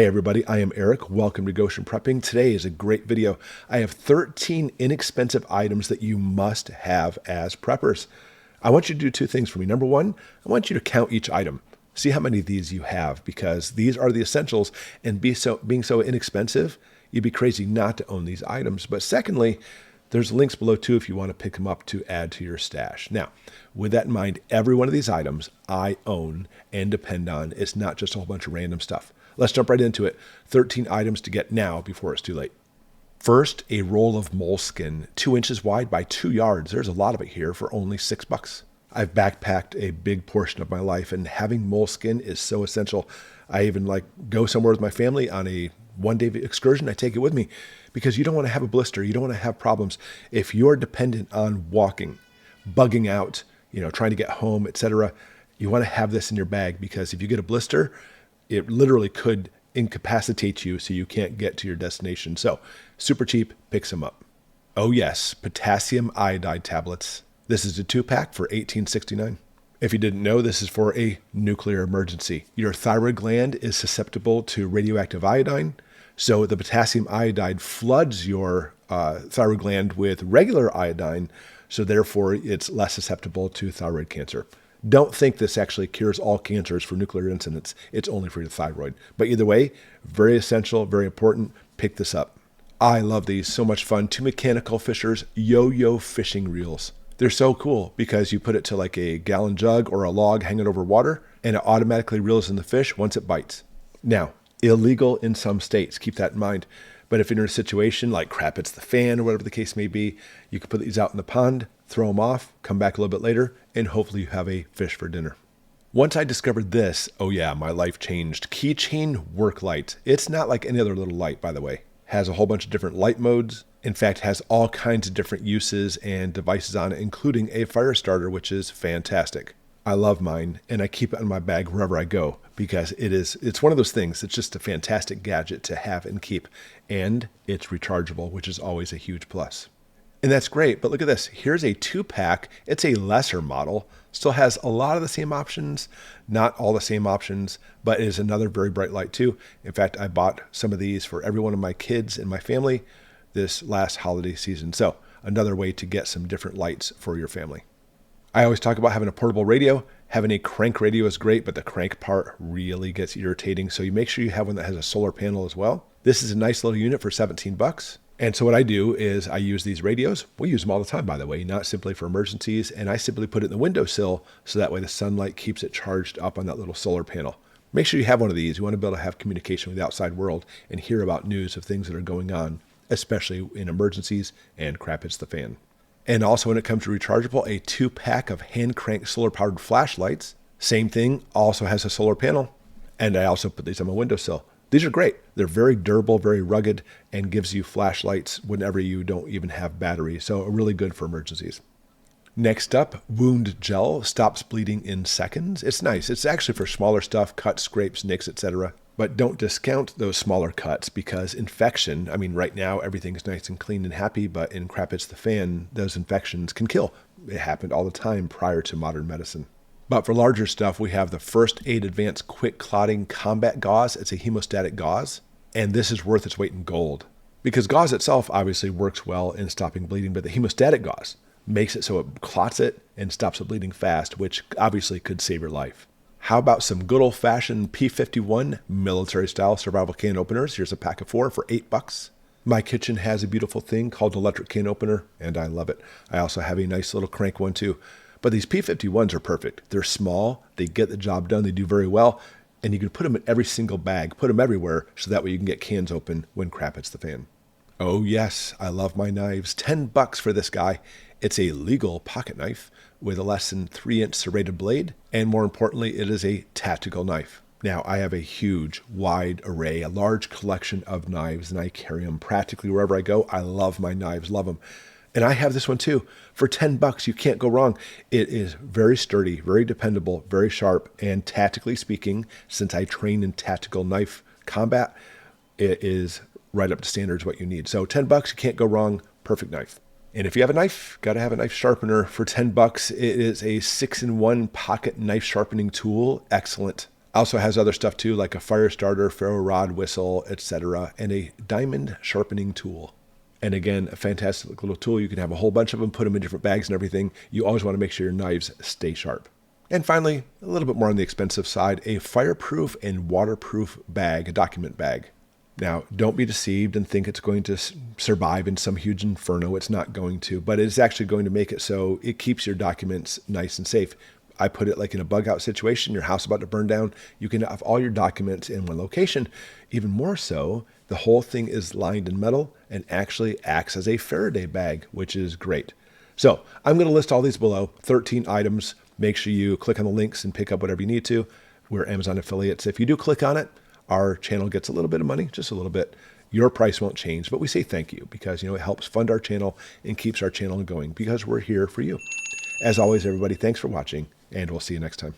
Hey everybody, I am Eric. Welcome to Goshen Prepping. Today is a great video. I have 13 inexpensive items that you must have as preppers. I want you to do two things for me. Number one, I want you to count each item. See how many of these you have, because these are the essentials, and being so inexpensive, you'd be crazy not to own these items. But secondly, there's links below too if you want to pick them up to add to your stash. Now, with that in mind, every one of these items I own and depend on. It's not just a whole bunch of random stuff. Let's jump right into it. 13 items to get now before it's too late. First, a roll of Moleskin, 2 inches wide by 2 yards. There's a lot of it here for only $6. I've backpacked a big portion of my life, and having Moleskin is so essential. I even go somewhere with my family on a one-day excursion. I take it with me because you don't want to have a blister. You don't want to have problems. If you're dependent on walking, bugging out, trying to get home, etc., you want to have this in your bag, because if you get a blister, it literally could incapacitate you so you can't get to your destination. So super cheap, pick some up. Oh yes, Potassium Iodide tablets. This is a 2-pack for $18.69. If you didn't know, this is for a nuclear emergency. Your thyroid gland is susceptible to radioactive iodine, so the potassium iodide floods your thyroid gland with regular iodine, so therefore it's less susceptible to thyroid cancer. Don't think this actually cures all cancers for nuclear incidents. It's only for your thyroid. But either way, very essential, very important. Pick this up. I love these. So much fun. 2 mechanical fishers yo-yo fishing reels. They're so cool because you put it to like a gallon jug or a log hanging over water, and it automatically reels in the fish once it bites. Now, illegal in some states. Keep that in mind. But if you're in a situation like crap hits the fan or whatever the case may be, you can put these out in the pond, throw them off, come back a little bit later, and hopefully you have a fish for dinner. Once I discovered this, oh yeah, my life changed. Keychain Worklight. It's not like any other little light, by the way. Has a whole bunch of different light modes. In fact, has all kinds of different uses and devices on it, including a fire starter, which is fantastic. I love mine, and I keep it in my bag wherever I go because it's one of those things. It's just a fantastic gadget to have and keep, and it's rechargeable, which is always a huge plus. And that's great, but look at this. Here's a 2-pack. It's a lesser model. Still has a lot of the same options, not all the same options, but it is another very bright light too. In fact, I bought some of these for every one of my kids in my family this last holiday season. So another way to get some different lights for your family. I always talk about having a portable radio. Having a crank radio is great, but the crank part really gets irritating. So you make sure you have one that has a solar panel as well. This is a nice little unit for $17. And so what I do is I use these radios. We use them all the time, by the way, not simply for emergencies. And I simply put it in the windowsill so that way the sunlight keeps it charged up on that little solar panel. Make sure you have one of these. You want to be able to have communication with the outside world and hear about news of things that are going on, especially in emergencies and crap hits the fan. And also when it comes to rechargeable, a 2-pack of hand crank solar powered flashlights. Same thing, also has a solar panel. And I also put these on my windowsill. These are great. They're very durable, very rugged, and gives you flashlights whenever you don't even have battery. So really good for emergencies. Next up, wound gel stops bleeding in seconds. It's nice. It's actually for smaller stuff, cuts, scrapes, nicks, etc. But don't discount those smaller cuts because infection, right now everything's nice and clean and happy, but in crap hits the fan, those infections can kill. It happened all the time prior to modern medicine. But for larger stuff, we have the First Aid Advanced Quick Clotting Combat Gauze. It's a hemostatic gauze, and this is worth its weight in gold. Because gauze itself obviously works well in stopping bleeding, but the hemostatic gauze makes it so it clots it and stops it bleeding fast, which obviously could save your life. How about some good old-fashioned P51 Military Style Survival Can Openers? Here's a pack of 4 for $8. My kitchen has a beautiful thing called electric can opener, and I love it. I also have a nice little crank one too. But these P51s are perfect. They're small, they get the job done, they do very well, and you can put them in every single bag, put them everywhere, so that way you can get cans open when crap hits the fan. Oh yes, I love my knives. $10 for this guy. It's a legal pocket knife with a less than 3-inch serrated blade, and more importantly, it is a tactical knife. Now, I have a huge, wide array, a large collection of knives, and I carry them practically wherever I go. I love my knives, love them. And I have this one too. For $10, you can't go wrong. It is very sturdy, very dependable, very sharp, and tactically speaking, since I train in tactical knife combat, it is right up to standards what you need. So $10, you can't go wrong. Perfect knife. And if you have a knife, got to have a knife sharpener for $10. It is a 6-in-1 pocket knife sharpening tool. Excellent. Also has other stuff too, like a fire starter, ferro rod whistle, etc., and a diamond sharpening tool. And again, a fantastic little tool. You can have a whole bunch of them, put them in different bags and everything. You always want to make sure your knives stay sharp. And finally, a little bit more on the expensive side, a fireproof and waterproof bag, a document bag. Now, don't be deceived and think it's going to survive in some huge inferno. It's not going to, but it's actually going to make it so it keeps your documents nice and safe. I put it like in a bug out situation, your house about to burn down, you can have all your documents in one location. Even more so, the whole thing is lined in metal and actually acts as a Faraday bag, which is great. So I'm going to list all these below, 13 items. Make sure you click on the links and pick up whatever you need to. We're Amazon affiliates. If you do click on it, our channel gets a little bit of money, just a little bit. Your price won't change, but we say thank you because, it helps fund our channel and keeps our channel going because we're here for you. As always, everybody, thanks for watching, and we'll see you next time.